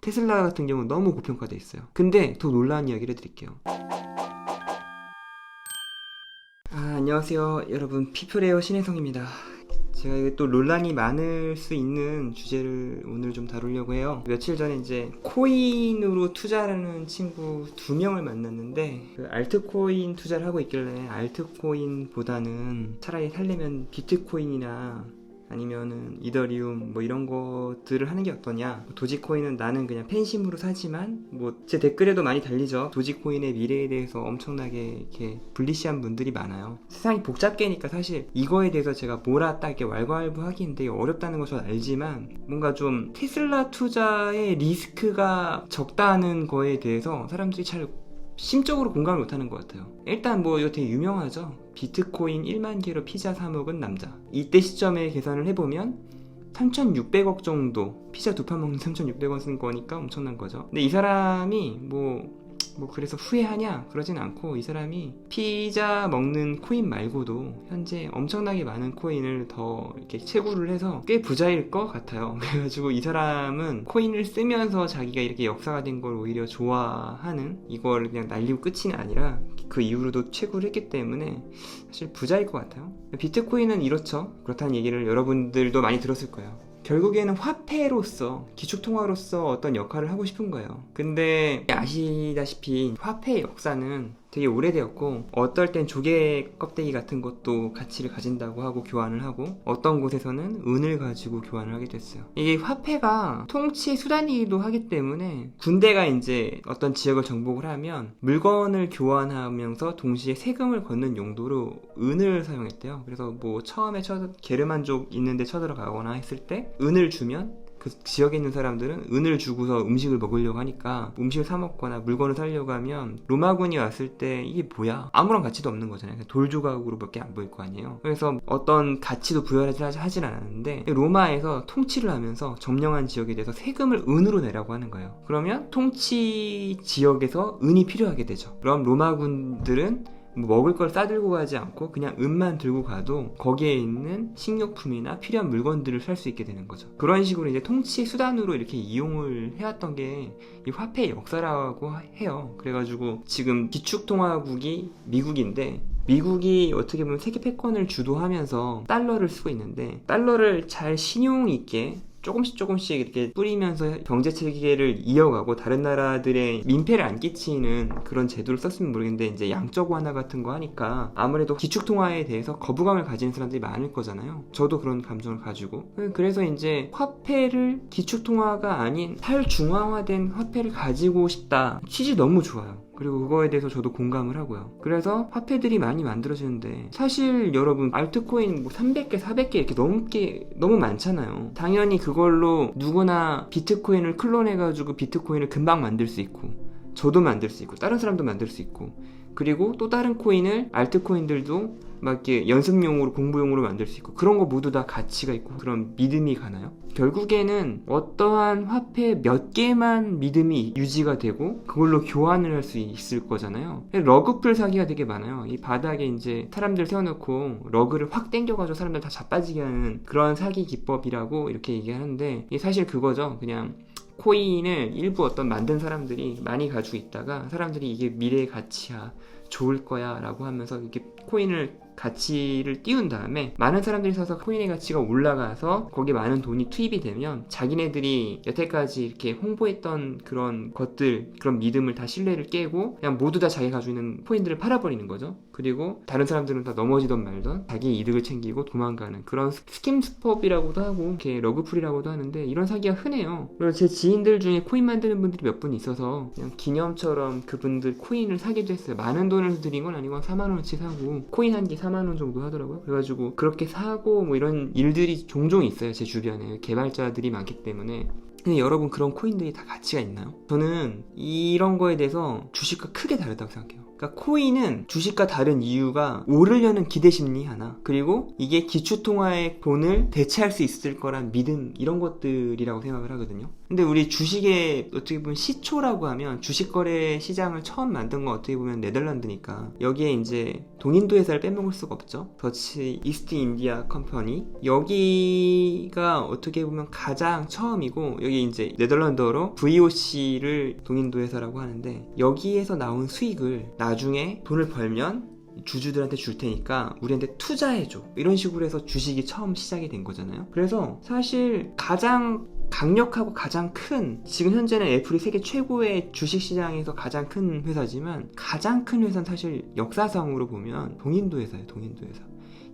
테슬라 같은 경우는 너무 고평가돼 있어요. 근데 더 놀라운 이야기를 해드릴게요. 안녕하세요 여러분, 피플레이어 신혜성입니다. 제가 또 논란이 많을 수 있는 주제를 오늘 좀 다루려고 해요. 며칠 전에 이제 코인으로 투자하는 친구 2명을 만났는데, 그 알트코인 투자를 하고 있길래 알트코인보다는 차라리 살려면 비트코인이나 아니면은 이더리움 뭐 이런 것들을 하는 게 어떠냐, 도지코인은 나는 그냥 팬심으로 사지만, 뭐 제 댓글에도 많이 달리죠. 도지코인의 미래에 대해서 엄청나게 이렇게 불리시한 분들이 많아요. 세상이 복잡계니까 사실 이거에 대해서 제가 뭐라 딱 이렇게 왈가왈부하기는 되게 어렵다는 거 저는 알지만, 뭔가 좀 테슬라 투자의 리스크가 적다는 거에 대해서 사람들이 잘 심적으로 공감을 못하는 것 같아요. 일단 뭐 이거 되게 유명하죠. 비트코인 1만 개로 피자 사 먹은 남자. 이때 시점에 계산을 해보면 3,600억 정도, 피자 2판 먹는 3,600원 쓴 거니까 엄청난 거죠. 근데 이 사람이 뭐 그래서 후회하냐? 그러진 않고, 이 사람이 피자 먹는 코인 말고도 현재 엄청나게 많은 코인을 더 이렇게 채굴을 해서 꽤 부자일 것 같아요. 그래가지고 이 사람은 코인을 쓰면서 자기가 이렇게 역사가 된 걸 오히려 좋아하는, 이걸 그냥 날리고 끝이 아니라 그 이후로도 채굴을 했기 때문에 사실 부자일 것 같아요. 비트코인은 이렇죠. 그렇다는 얘기를 여러분들도 많이 들었을 거예요. 결국에는 화폐로서, 기축통화로서 어떤 역할을 하고 싶은 거예요. 근데 아시다시피 화폐의 역사는 되게 오래되었고, 어떨 땐 조개 껍데기 같은 것도 가치를 가진다고 하고 교환을 하고, 어떤 곳에서는 은을 가지고 교환을 하게 됐어요. 이게 화폐가 통치의 수단이기도 하기 때문에, 군대가 이제 어떤 지역을 정복을 하면 물건을 교환하면서 동시에 세금을 걷는 용도로 은을 사용했대요. 그래서 뭐 처음에 게르만족 있는데 쳐들어가거나 했을 때 은을 주면 그 지역에 있는 사람들은 은을 주고서 음식을 먹으려고 하니까, 음식을 사 먹거나 물건을 사려고 하면 로마군이 왔을 때 이게 뭐야? 아무런 가치도 없는 거잖아요. 돌 조각으로 밖에 안 보일 거 아니에요. 그래서 어떤 가치도 부여하진 않았는데, 로마에서 통치를 하면서 점령한 지역에 대해서 세금을 은으로 내라고 하는 거예요. 그러면 통치 지역에서 은이 필요하게 되죠. 그럼 로마군들은 먹을 걸 싸들고 가지 않고 그냥 은만 들고 가도 거기에 있는 식료품이나 필요한 물건들을 살 수 있게 되는 거죠. 그런 식으로 이제 통치 수단으로 이렇게 이용을 해왔던 게 이 화폐의 역사라고 해요. 그래가지고 지금 기축통화국이 미국인데, 미국이 어떻게 보면 세계 패권을 주도하면서 달러를 쓰고 있는데, 달러를 잘 신용 있게 조금씩 이렇게 뿌리면서 경제 체계를 이어가고 다른 나라들의 민폐를 안 끼치는 그런 제도를 썼으면 모르겠는데, 이제 양적 완화 같은 거 하니까 아무래도 기축통화에 대해서 거부감을 가지는 사람들이 많을 거잖아요. 저도 그런 감정을 가지고, 그래서 이제 화폐를 기축통화가 아닌 탈중앙화된 화폐를 가지고 싶다. 취지 너무 좋아요. 그리고 그거에 대해서 저도 공감을 하고요. 그래서 화폐들이 많이 만들어지는데, 사실 여러분 알트코인 뭐 300개, 400개 이렇게 너무 많잖아요. 당연히 그걸로 누구나 비트코인을 클론해가지고 비트코인을 금방 만들 수 있고, 저도 만들 수 있고, 다른 사람도 만들 수 있고, 그리고 또 다른 코인을, 알트코인들도 막 이렇게 연습용으로, 공부용으로 만들 수 있고, 그런 거 모두 다 가치가 있고 그런 믿음이 가나요? 결국에는 어떠한 화폐 몇 개만 믿음이 유지가 되고 그걸로 교환을 할 수 있을 거잖아요. 러그풀 사기가 되게 많아요. 이 바닥에 이제 사람들 세워놓고 러그를 확 당겨가지고 사람들 다 자빠지게 하는 그런 사기 기법이라고 이렇게 얘기하는데, 이게 사실 그거죠. 그냥 코인을 일부 어떤 만든 사람들이 많이 가지고 있다가, 사람들이 이게 미래의 가치야, 좋을 거야 라고 하면서 이렇게 코인을 가치를 띄운 다음에 많은 사람들이 사서 코인의 가치가 올라가서 거기에 많은 돈이 투입이 되면, 자기네들이 여태까지 이렇게 홍보했던 그런 것들, 그런 믿음을 다 신뢰를 깨고 그냥 모두 다 자기가 가지고 있는 코인들을 팔아버리는 거죠. 그리고 다른 사람들은 다 넘어지던 말던 자기 이득을 챙기고 도망가는 그런 스킴 스법이라고도 하고, 이렇게 러그풀이라고도 하는데, 이런 사기가 흔해요. 그리고 제 지인들 중에 코인 만드는 분들이 몇 분 있어서 그냥 기념처럼 그분들 코인을 사기도 했어요. 많은 돈을 들인 건 아니고 4만원어치 사고, 코인 한 개 4만원 정도 하더라고요. 그래가지고 그렇게 사고 뭐 이런 일들이 종종 있어요. 제 주변에 개발자들이 많기 때문에. 근데 여러분, 그런 코인들이 다 가치가 있나요? 저는 이런 거에 대해서 주식과 크게 다르다고 생각해요. 그러니까 코인은 주식과 다른 이유가 오르려는 기대 심리 하나, 그리고 이게 기축통화의 돈을 대체할 수 있을 거란 믿음, 이런 것들이라고 생각을 하거든요. 근데 우리 주식의 어떻게 보면 시초라고 하면 주식거래 시장을 처음 만든 건 어떻게 보면 네덜란드니까 여기에 이제 동인도 회사를 빼먹을 수가 없죠. 더치 이스트 인디아 컴퍼니, 여기가 어떻게 보면 가장 처음이고, 여기 이제 네덜란드어로 VOC를 동인도 회사라고 하는데, 여기에서 나온 수익을 나중에 돈을 벌면 주주들한테 줄 테니까 우리한테 투자해줘, 이런 식으로 해서 주식이 처음 시작이 된 거잖아요. 그래서 사실 가장 강력하고 가장 큰, 지금 현재는 애플이 세계 최고의 주식시장에서 가장 큰 회사지만 가장 큰 회사는 사실 역사상으로 보면 동인도 회사예요. 동인도 회사.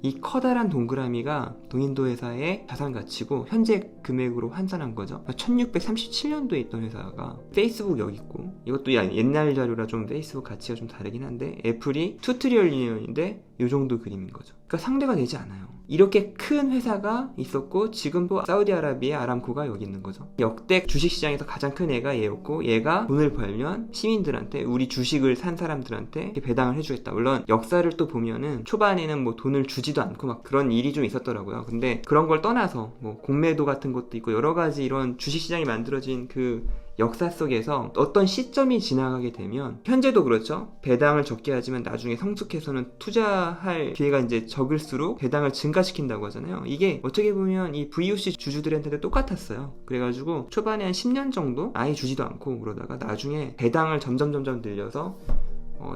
이 커다란 동그라미가 동인도 회사의 자산 가치고 현재 금액으로 환산한 거죠. 1637년도에 있던 회사가 페이스북 여기 있고, 이것도 옛날 자료라 좀 페이스북 가치가 좀 다르긴 한데 애플이 2 트릴리언인데 이 정도 그림인 거죠. 그러니까 상대가 되지 않아요. 이렇게 큰 회사가 있었고, 지금도 사우디아라비아 아람코가 여기 있는 거죠. 역대 주식시장에서 가장 큰 애가 얘였고, 얘가 돈을 벌면 시민들한테, 우리 주식을 산 사람들한테 배당을 해주겠다. 물론 역사를 또 보면은 초반에는 뭐 돈을 주지도 않고 막 그런 일이 좀 있었더라고요. 근데 그런 걸 떠나서 뭐 공매도 같은 것도 있고 여러 가지 이런 주식시장이 만들어진 그 역사 속에서 어떤 시점이 지나가게 되면, 현재도 그렇죠. 배당을 적게 하지만 나중에 성숙해서는 투자할 기회가 이제 적을수록 배당을 증가시킨다고 하잖아요. 이게 어떻게 보면 이 VOC 주주들한테도 똑같았어요. 그래가지고 초반에 한 10년 정도 아예 주지도 않고 그러다가 나중에 배당을 점점 늘려서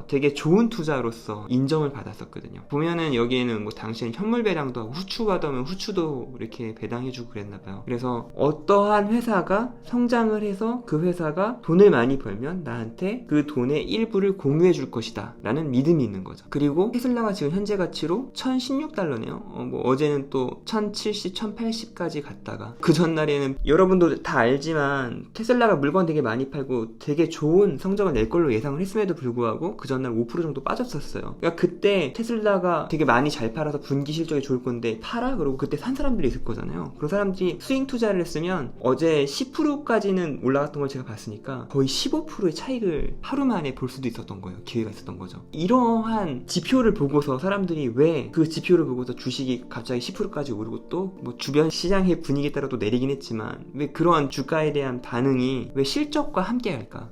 되게 좋은 투자로서 인정을 받았었거든요. 보면은 여기에는 뭐 당시엔 현물 배당도 하고 후추 받으면 후추도 이렇게 배당해주고 그랬나봐요. 그래서 어떠한 회사가 성장을 해서 그 회사가 돈을 많이 벌면 나한테 그 돈의 일부를 공유해줄 것이다 라는 믿음이 있는 거죠. 그리고 테슬라가 지금 현재 가치로 $1016네요. 뭐 어제는 또 1070, 1080까지 갔다가, 그 전날에는 여러분도 다 알지만 테슬라가 물건 되게 많이 팔고 되게 좋은 성적을 낼 걸로 예상을 했음에도 불구하고 그 전날 5% 정도 빠졌었어요. 그러니까 그때 테슬라가 되게 많이 잘 팔아서 분기 실적이 좋을 건데 팔아? 그러고 그때 산 사람들이 있을 거잖아요. 그런 사람들이 스윙 투자를 했으면 어제 10%까지는 올라갔던 걸 제가 봤으니까 거의 15%의 차익을 하루 만에 볼 수도 있었던 거예요. 기회가 있었던 거죠. 이러한 지표를 보고서 사람들이 왜 그 지표를 보고서 주식이 갑자기 10%까지 오르고 또 뭐 주변 시장의 분위기에 따라 또 내리긴 했지만 왜 그러한 주가에 대한 반응이 왜 실적과 함께 할까?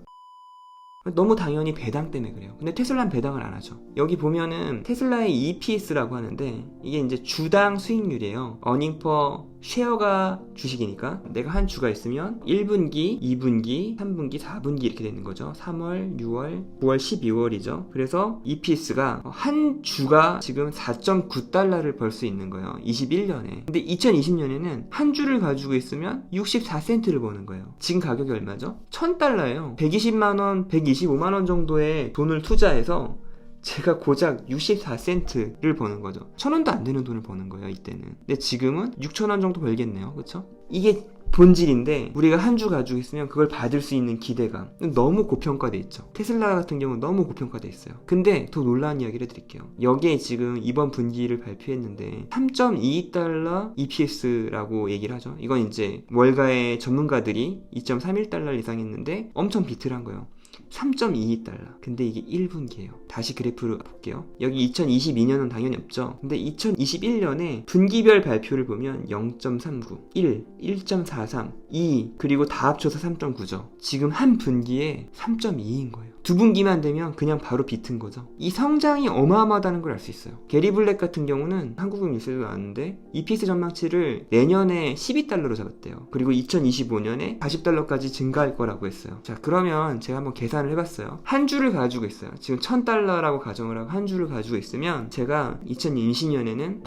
너무 당연히 배당 때문에 그래요. 근데 테슬라는 배당을 안 하죠. 여기 보면은 테슬라의 EPS라고 하는데 이게 이제 주당 수익률이에요. earning per 쉐어가 주식이니까 내가 한 주가 있으면 1분기, 2분기, 3분기, 4분기 이렇게 되는 거죠. 3월, 6월, 9월, 12월이죠. 그래서 EPS가 한 주가 지금 4.9달러를 벌 수 있는 거예요. 21년에. 근데 2020년에는 한 주를 가지고 있으면 64센트를 버는 거예요. 지금 가격이 얼마죠? 1000달러예요. 120만원, 125만원 정도의 돈을 투자해서 제가 고작 64센트를 버는 거죠. 1000원도 안 되는 돈을 버는 거예요, 이때는. 근데 지금은 6,000원 정도 벌겠네요. 그쵸? 이게 본질인데, 우리가 한 주 가지고 있으면 그걸 받을 수 있는 기대감 너무 고평가돼 있죠. 테슬라 같은 경우는 너무 고평가돼 있어요. 근데 더 놀라운 이야기를 해드릴게요. 여기에 지금 이번 분기를 발표했는데 3.22달러 EPS라고 얘기를 하죠. 이건 이제 월가의 전문가들이 2.31달러 이상 했는데 엄청 비틀 한 거예요. 3.22달러. 근데 이게 1분기예요. 다시 그래프를 볼게요. 여기 2022년은 당연히 없죠. 근데 2021년에 분기별 발표를 보면 0.39, 1, 1.43, 2, 그리고 다 합쳐서 3.9죠. 지금 한 분기에 3.2인 거예요. 두 분기만 되면 그냥 바로 비튼 거죠. 이 성장이 어마어마하다는 걸 알 수 있어요. 게리 블랙 같은 경우는 한국은 뉴스에도 나왔는데 EPS 전망치를 내년에 12달러로 잡았대요. 그리고 2025년에 40달러까지 증가할 거라고 했어요. 자, 그러면 제가 한번 계산을 해봤어요. 한 주를 가지고 있어요. 지금 1000달러라고 가정을 하고 한 주를 가지고 있으면 제가 2020년에는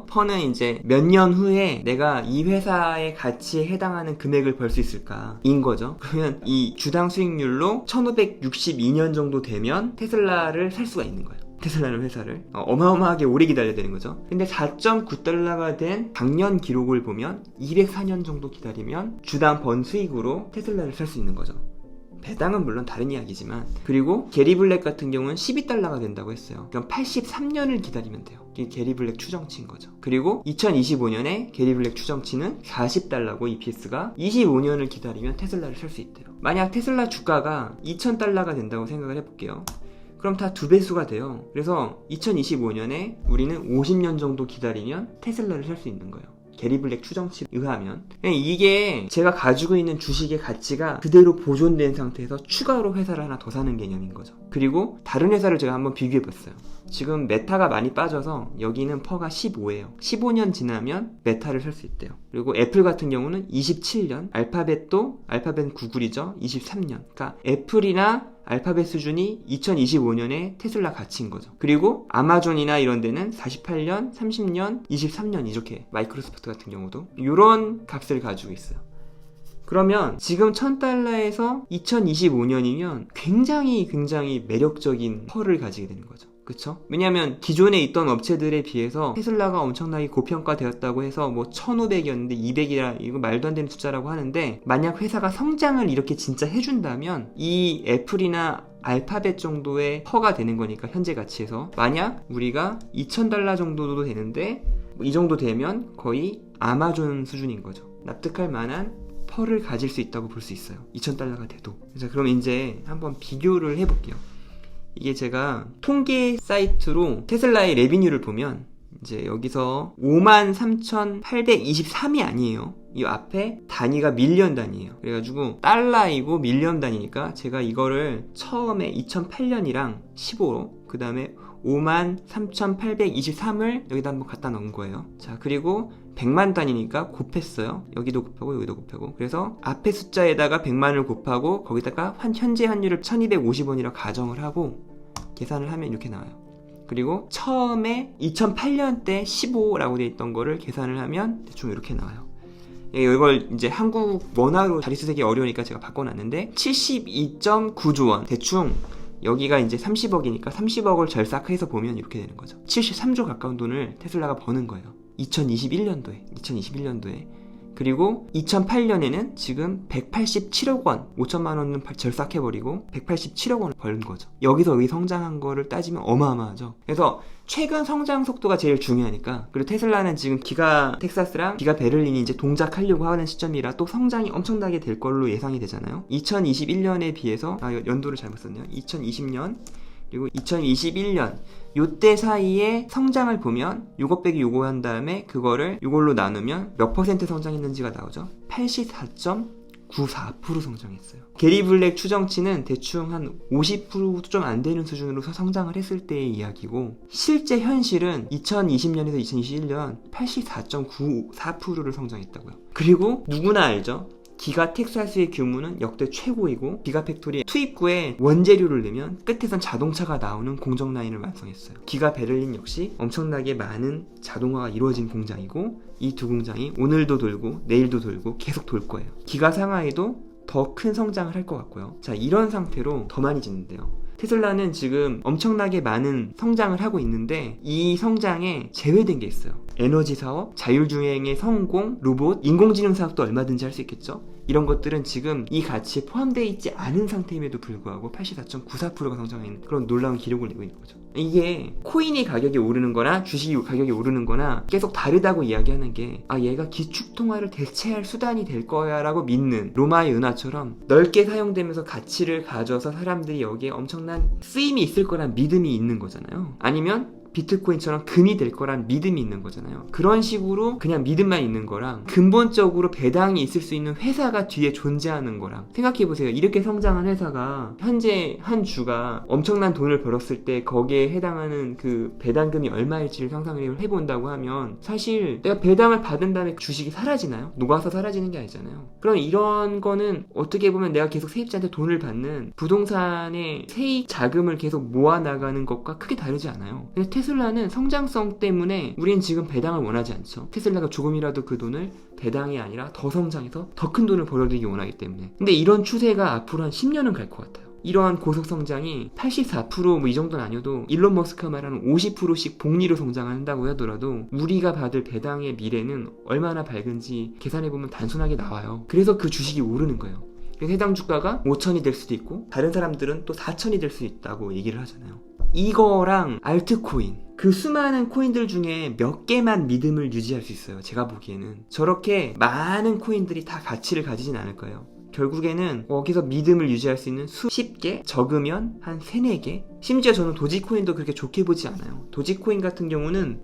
퍼는 이제 몇 년 후에 내가 이 회사의 가치에 해당하는 금액을 벌 수 있을까 인 거죠. 그러면 이 주당 수익률로 1562년 정도 되면 테슬라를 살 수가 있는 거예요. 테슬라는 회사를 어마어마하게 오래 기다려야 되는 거죠. 근데 4.9달러가 된 작년 기록을 보면 204년 정도 기다리면 주당 번 수익으로 테슬라를 살 수 있는 거죠. 배당은 물론 다른 이야기지만. 그리고 게리 블랙 같은 경우는 12달러가 된다고 했어요. 그럼 83년을 기다리면 돼요. 이게 게리 블랙 추정치인 거죠. 그리고 2025년에 게리 블랙 추정치는 40달러고 EPS가 25년을 기다리면 테슬라를 살 수 있대요. 만약 테슬라 주가가 2000달러가 된다고 생각을 해볼게요. 그럼 다 2배수가 돼요. 그래서 2025년에 우리는 50년 정도 기다리면 테슬라를 살 수 있는 거예요. 게리 블랙 추정치에 의하면. 이게 제가 가지고 있는 주식의 가치가 그대로 보존된 상태에서 추가로 회사를 하나 더 사는 개념인 거죠. 그리고 다른 회사를 제가 한번 비교해봤어요. 지금 메타가 많이 빠져서 여기는 퍼가 15예요. 15년 지나면 메타를 살 수 있대요. 그리고 애플 같은 경우는 27년, 알파벳 구글이죠. 23년. 그러니까 애플이나 알파벳 수준이 2025년에 테슬라 가치인 거죠. 그리고 아마존이나 이런 데는 48년, 30년, 23년 이렇게, 마이크로소프트 같은 경우도 이런 값을 가지고 있어요. 그러면 지금 $1000에서 2025년이면 굉장히 매력적인 펄을 가지게 되는 거죠. 그쵸? 왜냐면 기존에 있던 업체들에 비해서 테슬라가 엄청나게 고평가되었다고 해서 뭐 1500이었는데 200이라 이거 말도 안 되는 숫자라고 하는데, 만약 회사가 성장을 이렇게 진짜 해준다면 이 애플이나 알파벳 정도의 퍼가 되는 거니까, 현재 가치에서. 만약 우리가 $2000 정도도 되는데 이 정도 되면 거의 아마존 수준인 거죠. 납득할 만한 펄을 가질 수 있다고 볼 수 있어요. $2000가 돼도. 자, 그럼 이제 한번 비교를 해볼게요. 이게 제가 통계 사이트로 테슬라의 레비뉴를 보면 이제 여기서 53,823이 아니에요. 이 앞에 단위가 밀리언 단위예요. 그래가지고 달러이고 밀리언 단위니까 제가 이거를 처음에 2008년이랑 15로, 그 다음에 53,823을 여기다 한번 갖다 넣은 거예요. 자, 그리고 100만 단위니까 곱했어요. 여기도 곱하고 여기도 곱하고. 그래서 앞에 숫자에다가 100만을 곱하고 거기다가 현재 환율을 1250원이라 가정을 하고 계산을 하면 이렇게 나와요. 그리고 처음에 2008년 때 15라고 되어 있던 거를 계산을 하면 대충 이렇게 나와요. 이걸 이제 한국 원화로 자릿수 세기 어려우니까 제가 바꿔놨는데 72.9조 원. 대충 여기가 이제 30억이니까 30억을 절삭해서 보면 이렇게 되는 거죠. 73조 가까운 돈을 테슬라가 버는 거예요. 2021년도에. 그리고 2008년에는 지금 187억 원, 5천만 원은 절삭해버리고 187억 원을 벌는 거죠. 여기서 여기 성장한 거를 따지면 어마어마하죠. 그래서 최근 성장 속도가 제일 중요하니까. 그리고 테슬라는 지금 기가 텍사스랑 기가 베를린이 이제 동작하려고 하는 시점이라 또 성장이 엄청나게 될 걸로 예상이 되잖아요. 2021년에 비해서, 연도를 잘못 썼네요. 2020년 그리고 2021년 요때 사이에 성장을 보면 요거 빼기 요거 한 다음에 그거를 요걸로 나누면 몇 퍼센트 성장했는지가 나오죠. 84.94% 성장했어요. 게리 블랙 추정치는 대충 한 50%도 좀 안 되는 수준으로 성장을 했을 때의 이야기고, 실제 현실은 2020년에서 2021년 84.94%를 성장했다고요. 그리고 누구나 알죠. 기가 텍사스의 규모는 역대 최고이고, 기가 팩토리 투입구에 원재료를 넣으면 끝에선 자동차가 나오는 공정 라인을 완성했어요. 기가 베를린 역시 엄청나게 많은 자동화가 이루어진 공장이고, 이 두 공장이 오늘도 돌고 내일도 돌고 계속 돌 거예요. 기가 상하이도 더 큰 성장을 할 것 같고요. 자, 이런 상태로 더 많이 짓는데요. 테슬라는 지금 엄청나게 많은 성장을 하고 있는데 이 성장에 제외된 게 있어요. 에너지 사업, 자율주행의 성공, 로봇, 인공지능 사업도 얼마든지 할 수 있겠죠. 이런 것들은 지금 이 가치에 포함되어 있지 않은 상태임에도 불구하고 84.94%가 성장하는 그런 놀라운 기록을 내고 있는 거죠. 이게 코인의 가격이 오르는 거나 주식이 가격이 오르는 거나 계속 다르다고 이야기하는 게, 얘가 기축통화를 대체할 수단이 될 거야 라고 믿는 로마의 은화처럼 넓게 사용되면서 가치를 가져서 사람들이 여기에 엄청난 쓰임이 있을 거란 믿음이 있는 거잖아요. 아니면 비트코인처럼 금이 될 거란 믿음이 있는 거잖아요. 그런 식으로 그냥 믿음만 있는 거랑 근본적으로 배당이 있을 수 있는 회사가 뒤에 존재하는 거랑, 생각해보세요. 이렇게 성장한 회사가 현재 한 주가 엄청난 돈을 벌었을 때 거기에 해당하는 그 배당금이 얼마일지를 상상을 해본다고 하면 사실 내가 배당을 받은 다음에 주식이 사라지나요? 녹아서 사라지는 게 아니잖아요. 그럼 이런 거는 어떻게 보면 내가 계속 세입자한테 돈을 받는 부동산의 세입 자금을 계속 모아나가는 것과 크게 다르지 않아요. 테슬라는 성장성 때문에 우린 지금 배당을 원하지 않죠. 테슬라가 조금이라도 그 돈을 배당이 아니라 더 성장해서 더 큰 돈을 벌어들이기 원하기 때문에. 근데 이런 추세가 앞으로 한 10년은 갈 것 같아요. 이러한 고속 성장이 84% 이 정도는 아니어도 일론 머스크가 말하는 50%씩 복리로 성장한다고 하더라도 우리가 받을 배당의 미래는 얼마나 밝은지 계산해보면 단순하게 나와요. 그래서 그 주식이 오르는 거예요. 그래서 해당 주가가 5천이 될 수도 있고 다른 사람들은 또 4천이 될 수 있다고 얘기를 하잖아요. 이거랑 알트코인, 그 수많은 코인들 중에 몇 개만 믿음을 유지할 수 있어요. 제가 보기에는 저렇게 많은 코인들이 다 가치를 가지진 않을 거예요. 결국에는 거기서 믿음을 유지할 수 있는 수십 개, 적으면 한 3, 4개? 심지어 저는 도지코인도 그렇게 좋게 보지 않아요. 도지코인 같은 경우는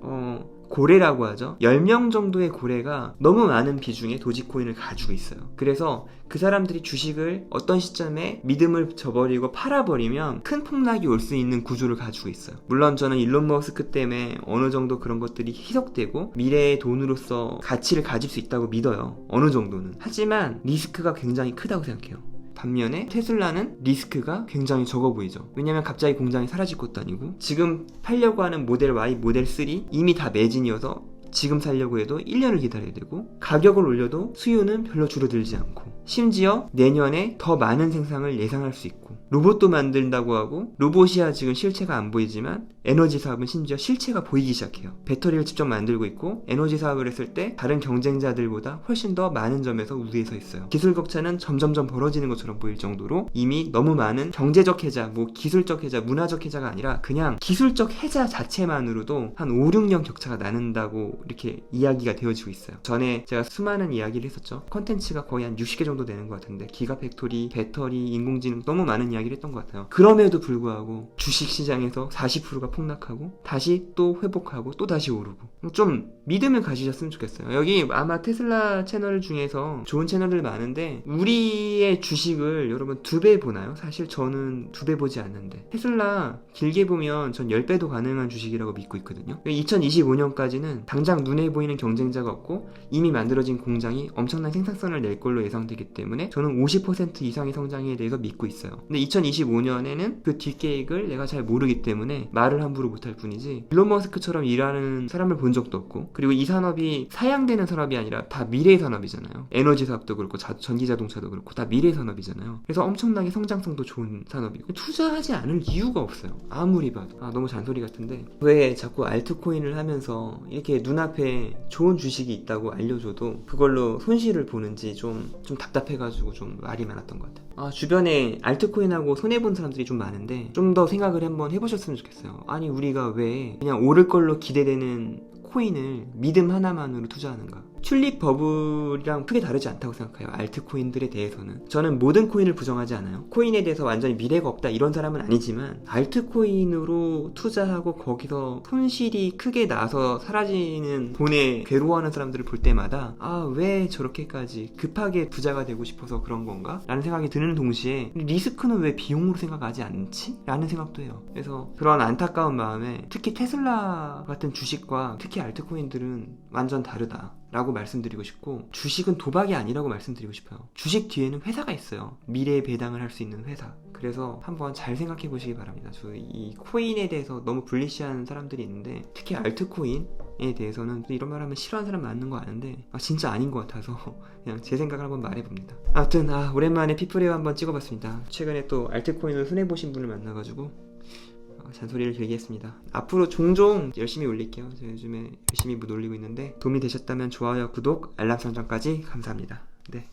고래라고 하죠. 10명 정도의 고래가 너무 많은 비중의 도지코인을 가지고 있어요. 그래서 그 사람들이 주식을 어떤 시점에 믿음을 저버리고 팔아버리면 큰 폭락이 올 수 있는 구조를 가지고 있어요. 물론 저는 일론 머스크 때문에 어느 정도 그런 것들이 희석되고 미래의 돈으로서 가치를 가질 수 있다고 믿어요. 어느 정도는. 하지만 리스크가 굉장히 크다고 생각해요. 반면에 테슬라는 리스크가 굉장히 적어 보이죠. 왜냐면 갑자기 공장이 사라질 것도 아니고 지금 팔려고 하는 모델 Y, 모델 3 이미 다 매진이어서 지금 살려고 해도 1년을 기다려야 되고 가격을 올려도 수요는 별로 줄어들지 않고 심지어 내년에 더 많은 생산을 예상할 수 있고 로봇도 만든다고 하고 로봇이야 지금 실체가 안 보이지만 에너지 사업은 심지어 실체가 보이기 시작해요. 배터리를 직접 만들고 있고 에너지 사업을 했을 때 다른 경쟁자들보다 훨씬 더 많은 점에서 우위에 서 있어요. 기술 격차는 점점점 벌어지는 것처럼 보일 정도로 이미 너무 많은 경제적 해자, 뭐 기술적 해자, 문화적 해자가 아니라 그냥 기술적 해자 자체만으로도 한 5, 6년 격차가 나는다고 이렇게 이야기가 되어지고 있어요. 전에 제가 수많은 이야기를 했었죠. 컨텐츠가 거의 한 60개 정도 되는 것 같은데 기가팩토리, 배터리, 인공지능 너무 많은 이야기를 했던 것 같아요. 그럼에도 불구하고 주식시장에서 40%가 폭락하고 다시 또 회복하고 또 다시 오르고 좀 믿음을 가지셨으면 좋겠어요. 여기 아마 테슬라 채널 중에서 좋은 채널들 많은데 우리의 주식을 여러분 2배 보나요? 사실 저는 2배 보지 않는데 테슬라 길게 보면 전 10배도 가능한 주식이라고 믿고 있거든요. 2025년까지는 당장 눈에 보이는 경쟁자가 없고 이미 만들어진 공장이 엄청난 생산성을 낼 걸로 예상되기 때문에 저는 50% 이상의 성장에 대해서 믿고 있어요. 근데 2025년에는 그 뒷계획을 내가 잘 모르기 때문에 말을 함부로 못할 뿐이지 일론 머스크처럼 일하는 사람을 본 적도 없고 그리고 이 산업이 사양되는 산업이 아니라 다 미래의 산업이잖아요. 에너지 사업도 그렇고 전기자동차도 그렇고 다 미래의 산업이잖아요. 그래서 엄청나게 성장성도 좋은 산업이고 투자하지 않을 이유가 없어요. 아무리 봐도. 너무 잔소리 같은데 왜 자꾸 알트코인을 하면서 이렇게 눈앞에 좋은 주식이 있다고 알려줘도 그걸로 손실을 보는지 좀 답답해가지고 좀 말이 많았던 것 같아요. 주변에 알트코인하고 손해본 사람들이 좀 많은데 좀 더 생각을 한번 해보셨으면 좋겠어요. 아니 우리가 왜 그냥 오를 걸로 기대되는 코인을 믿음 하나만으로 투자하는가? 튤립 버블이랑 크게 다르지 않다고 생각해요. 알트코인들에 대해서는. 저는 모든 코인을 부정하지 않아요. 코인에 대해서 완전히 미래가 없다 이런 사람은 아니지만 알트코인으로 투자하고 거기서 손실이 크게 나서 사라지는 돈에 괴로워하는 사람들을 볼 때마다 왜 저렇게까지 급하게 부자가 되고 싶어서 그런 건가? 라는 생각이 드는 동시에 리스크는 왜 비용으로 생각하지 않지? 라는 생각도 해요. 그래서 그런 안타까운 마음에 특히 테슬라 같은 주식과 특히 알트코인들은 완전 다르다 라고 말씀드리고 싶고 주식은 도박이 아니라고 말씀드리고 싶어요. 주식 뒤에는 회사가 있어요. 미래에 배당을 할 수 있는 회사. 그래서 한번 잘 생각해 보시기 바랍니다. 저 이 코인에 대해서 너무 불리시한 사람들이 있는데 특히 알트코인에 대해서는 이런 말 하면 싫어하는 사람 많은 거 아는데 진짜 아닌 것 같아서 그냥 제 생각을 한번 말해봅니다. 아무튼 오랜만에 피플레어 한번 찍어봤습니다. 최근에 또 알트코인을 손해보신 분을 만나가지고 잔소리를 길게 했습니다. 앞으로 종종 열심히 올릴게요. 제가 요즘에 열심히 올리고 있는데 도움이 되셨다면 좋아요, 구독, 알람 설정까지 감사합니다. 네.